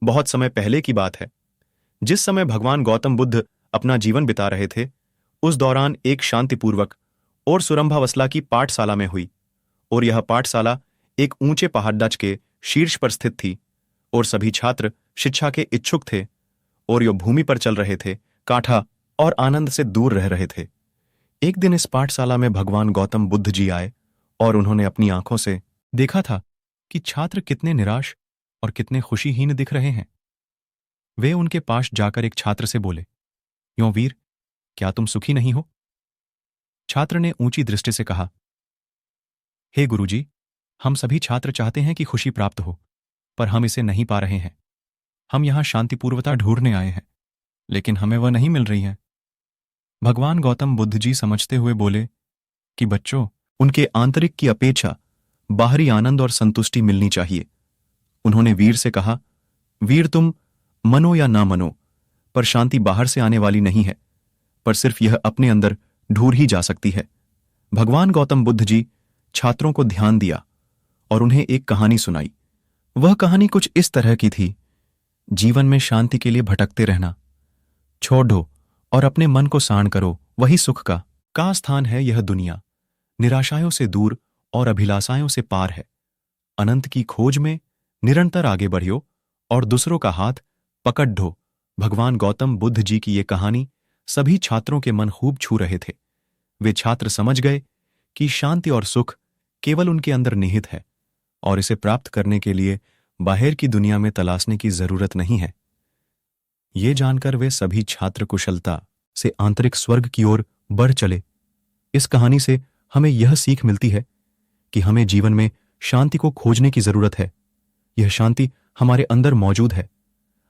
बहुत समय पहले की बात है, जिस समय भगवान गौतम बुद्ध अपना जीवन बिता रहे थे। उस दौरान एक शांतिपूर्वक और सुरंभावस्था की पाठशाला में हुई, और यह पाठशाला एक ऊंचे पहाड़दज के शीर्ष पर स्थित थी, और सभी छात्र शिक्षा के इच्छुक थे, और यो भूमि पर चल रहे थे, काठा और आनंद से दूर रह रहे थे। एक दिन इस पाठशाला में भगवान गौतम बुद्ध जी आए, और उन्होंने अपनी आंखों से देखा था कि छात्र कितने निराश और कितने खुशीहीन दिख रहे हैं। वे उनके पास जाकर एक छात्र से बोले, "क्यों वीर, क्या तुम सुखी नहीं हो?" छात्र ने ऊंची दृष्टि से कहा, "हे गुरुजी, हम सभी छात्र चाहते हैं कि खुशी प्राप्त हो, पर हम इसे नहीं पा रहे हैं। हम यहां शांतिपूर्वता ढूंढने आए हैं, लेकिन हमें वह नहीं मिल रही है।" भगवान गौतम बुद्ध जी समझते हुए बोले कि बच्चों, उनके आंतरिक की अपेक्षा बाहरी आनंद और संतुष्टि मिलनी चाहिए। उन्होंने वीर से कहा, "वीर, तुम मनो या ना मनो, पर शांति बाहर से आने वाली नहीं है, पर सिर्फ यह अपने अंदर ढूंढ ही जा सकती है।" भगवान गौतम बुद्ध जी छात्रों को ध्यान दिया और उन्हें एक कहानी सुनाई। वह कहानी कुछ इस तरह की थी, जीवन में शांति के लिए भटकते रहना छोड़ दो और अपने मन को शांत करो, वही सुख का स्थान है। यह दुनिया निराशाओं से दूर और अभिलाषाओं से पार है। अनंत की खोज में निरंतर आगे बढ़ियो और दूसरों का हाथ पकड़ ढो। भगवान गौतम बुद्ध जी की ये कहानी सभी छात्रों के मन खूब छू रहे थे। वे छात्र समझ गए कि शांति और सुख केवल उनके अंदर निहित है, और इसे प्राप्त करने के लिए बाहर की दुनिया में तलाशने की जरूरत नहीं है। ये जानकर वे सभी छात्र कुशलता से आंतरिक स्वर्ग की ओर बढ़ चले। इस कहानी से हमें यह सीख मिलती है कि हमें जीवन में शांति को खोजने की जरूरत है। यह शांति हमारे अंदर मौजूद है,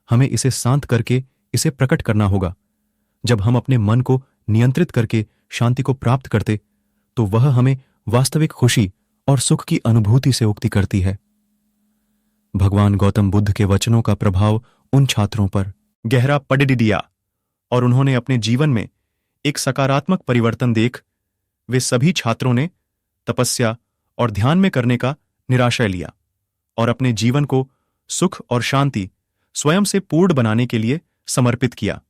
हमें इसे शांत करके इसे प्रकट करना होगा। जब हम अपने मन को नियंत्रित करके शांति को प्राप्त करते, तो वह हमें वास्तविक खुशी और सुख की अनुभूति से मुक्ति करती है। भगवान गौतम बुद्ध के वचनों का प्रभाव उन छात्रों पर गहरा पड़ दिया, और उन्होंने अपने जीवन में एक सकारात्मक परिवर्तन देख वे सभी छात्रों ने तपस्या और ध्यान में करने का निराशय लिया और अपने जीवन को सुख और शांति स्वयं से पूर्ण बनाने के लिए समर्पित किया।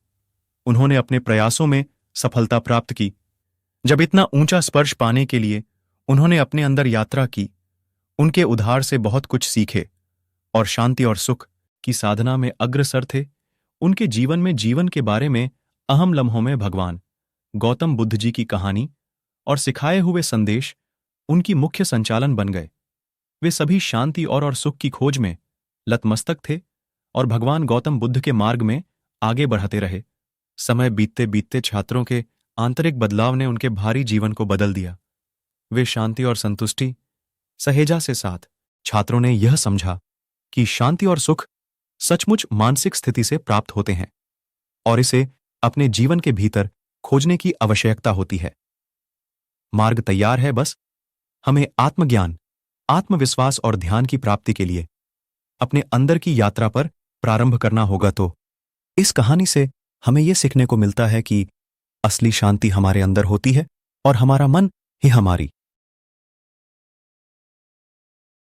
उन्होंने अपने प्रयासों में सफलता प्राप्त की। जब इतना ऊंचा स्पर्श पाने के लिए उन्होंने अपने अंदर यात्रा की, उनके उद्धार से बहुत कुछ सीखे और शांति और सुख की साधना में अग्रसर थे। उनके जीवन में जीवन के बारे में अहम लम्हों में भगवान गौतम बुद्ध जी की कहानी और सिखाए हुए संदेश उनकी मुख्य संचालन बन गए। वे सभी शांति और सुख की खोज में लतमस्तक थे और भगवान गौतम बुद्ध के मार्ग में आगे बढ़ते रहे। समय बीतते बीतते छात्रों के आंतरिक बदलाव ने उनके भारी जीवन को बदल दिया। वे शांति और संतुष्टि सहेजा से साथ छात्रों ने यह समझा कि शांति और सुख सचमुच मानसिक स्थिति से प्राप्त होते हैं और इसे अपने जीवन के भीतर खोजने की आवश्यकता होती है। मार्ग तैयार है, बस हमें आत्मज्ञान, आत्मविश्वास और ध्यान की प्राप्ति के लिए अपने अंदर की यात्रा पर प्रारंभ करना होगा। तो इस कहानी से हमें यह सीखने को मिलता है कि असली शांति हमारे अंदर होती है और हमारा मन ही हमारी